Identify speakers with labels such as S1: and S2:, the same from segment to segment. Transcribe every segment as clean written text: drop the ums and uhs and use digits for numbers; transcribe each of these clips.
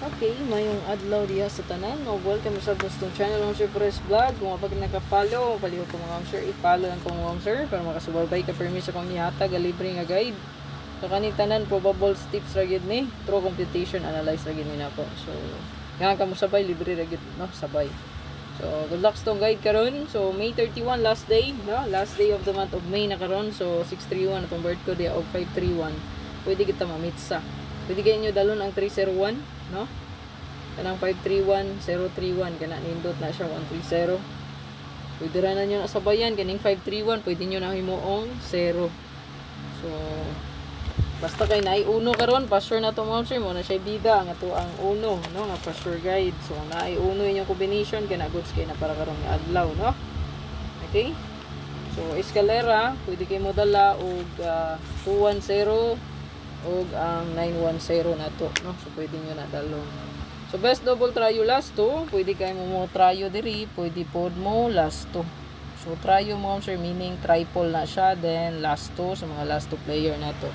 S1: Okay, mayong adlaw diha sa tanan. Welcome sa Boston Channel ng Sir Press Vlog. Kung pag nakapalo, paliw ko mga sir, i-follow lang ko mga sir para makasubaybay ka permis sa kong nihatag libre nga guide. So kaning tanan probable tips ra gid ni through computation analyze ra gid ni nako. So nga ka mo sabay libre ra gid no, sabay. So good luck sa tong guide karon. So May 31 last day, no? Last day of the month of May na karon. So 631 atong birth code dia og 531. Pwede kita mamitsa. Pwede kayo nyo dalon ang 301, no? Kanang 531031, kana nindot na siya 130. Pwede rin na nyo nasabayan, kaning 531, pwede nyo na himuong 0. So, basta kay naay uno karon, pa-sure na to mga sir, mo na siya bida, nga to ang uno, no? Nga pa-sure guide. So, naay uno inyong combination, kana goods kayo na para karon nga adlaw, no? Okay? So, eskalera, pwede kayo mo dala og 210 og ang 910 na to, no? So pwede nyo na dalon. So best double tryo last to, pwede kayo mo tryo diri, pwede pod mo last to. So tryo mo sir meaning triple na siya, then last to sa mga last to player na to.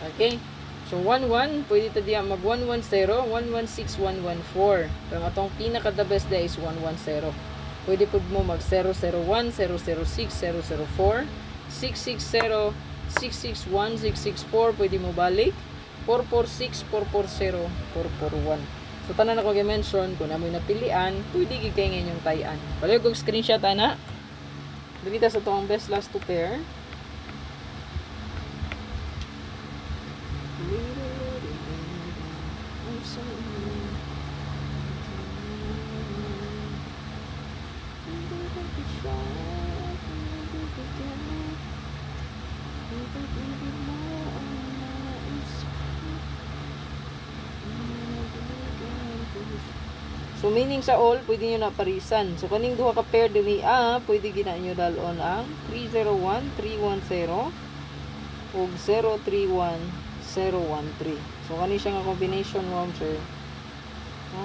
S1: Okay? So 11 pwede ta diya mag 110, 116, 114. Pero atong pinaka the best day is 110. Pwede pod mo mag 001, 006, 004, 660, 661, 664, pwede mo balik 446, 440, 441. So tanan ako gi-mention kung amoy napilian, pwede gigay ngayon yung tayan. Balik og screenshot ana. Dito sa to ang best last to pair. So meaning sa all, pwede nyo na parisan. So kaning duha ka pair dili pwede gina nyo dalon ang 301, 310 ug 031, 013. So kani siya nga combination mo sir.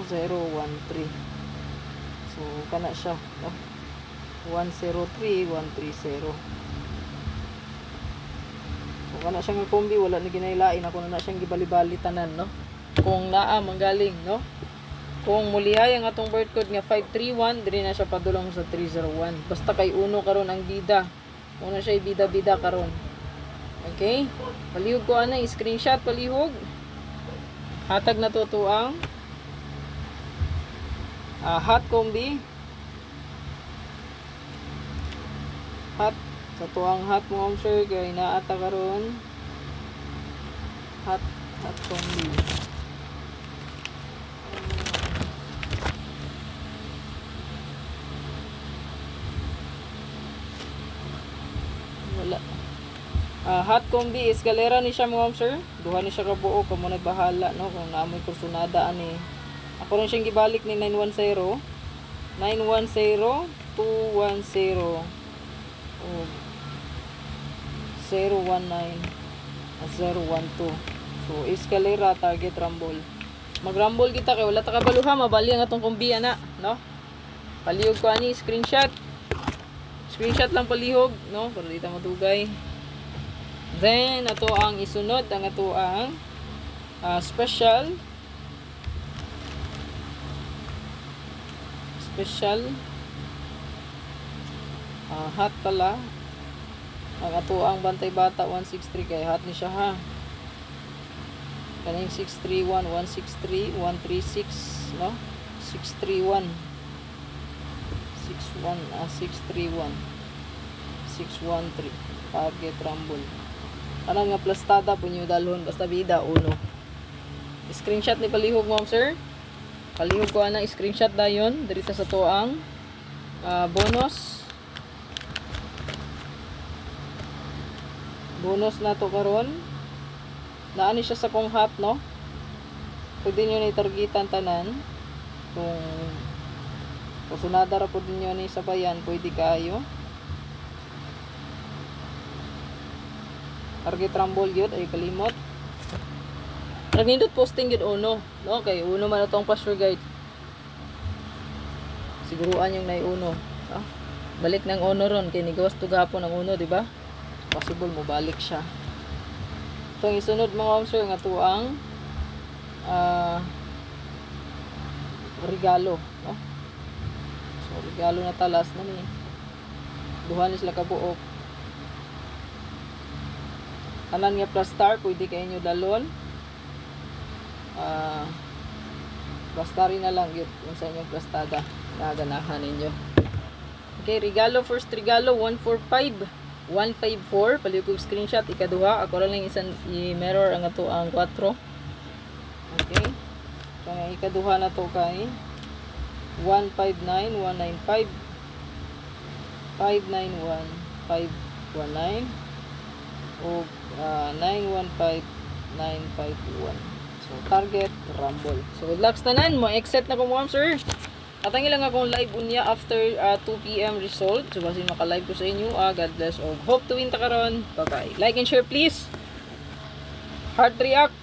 S1: 013. So kana siya, no? 103, 130. So kana siya nga kombi, wala na ginailain ako na siyang gibali-bali tanan, no? Kung naa manggaling, no? Kung mulihay ang atong birth code nga 531, diri na siya padulong sa 301. Basta kay uno karon ang bida. Una siya bida-bida karon. Okay? Palihog ko ana, screenshot palihog. Hatag na to ang hot combi. Hot sa to ang hot mo sir kay naata karon. Hot combi. Hot combi eskalera ni siya mga sir. Duha ni siya ka buo kamo nagbahala no kung naamoy kursunada ani. Ako rin siyang gibalik ni 910, 910, 210, 019, 012. So eskalera target rumble. Mag-rumble kita kay wala ta kabaluha mabali ang atong combi ana, no? Palihog ko ani screenshot. Screenshot lang palihog, no? Para di ta matugay. Then, ato ang isunod, ang ato ang special hot pala. Ang ato ang bantay bata 163 kay hot ni siya ha. Kaning 631, 163, 136, no? 631. 631. 613. Target rumble. Anong nga plastada po nyo dalhon basta bida uno. Screenshot ni palihog mo sir. Palihog ko ana screenshot dayon dirita sa to ang bonus na to karon. Naani siya sa kong hot no. Pwede nyo ni targetan tanan kung sunada ra pud ninyo ni sabayan pwede kayo. Target rumble yun ay kalimot. Nagindot posting yun uno, no? Kay uno man itong pa-sure guide. Siguruan yung nai-uno. Balik ng uno ron. Kaya nigawas to gapon ng uno, di ba? Possible mo balik siya. Itong isunod mga officer nga to ang regalo, no? So regalo na talas na ni. Duha ni sila ka buok. Tanan nga plus star pwede kay inyo dalon. Basta rin na lang yun kung sa inyong plastada na ganahan ninyo. Okay, regalo, first regalo 145 154, paliw ko screenshot. Ikaduha, ako lang isang i-mirror ang ato ang 4. Okay, kaya ikaduha na to kay 159 195 591 519 o 915 951. So, target, rumble. So, good luck tanan mo. Except na ko mo, sir. Atang ilang akong live unya after 2 PM result. So, basin maka-live ko sa inyo. God bless. Hope to win ta karon. Bye-bye. Like and share, please. Heart react.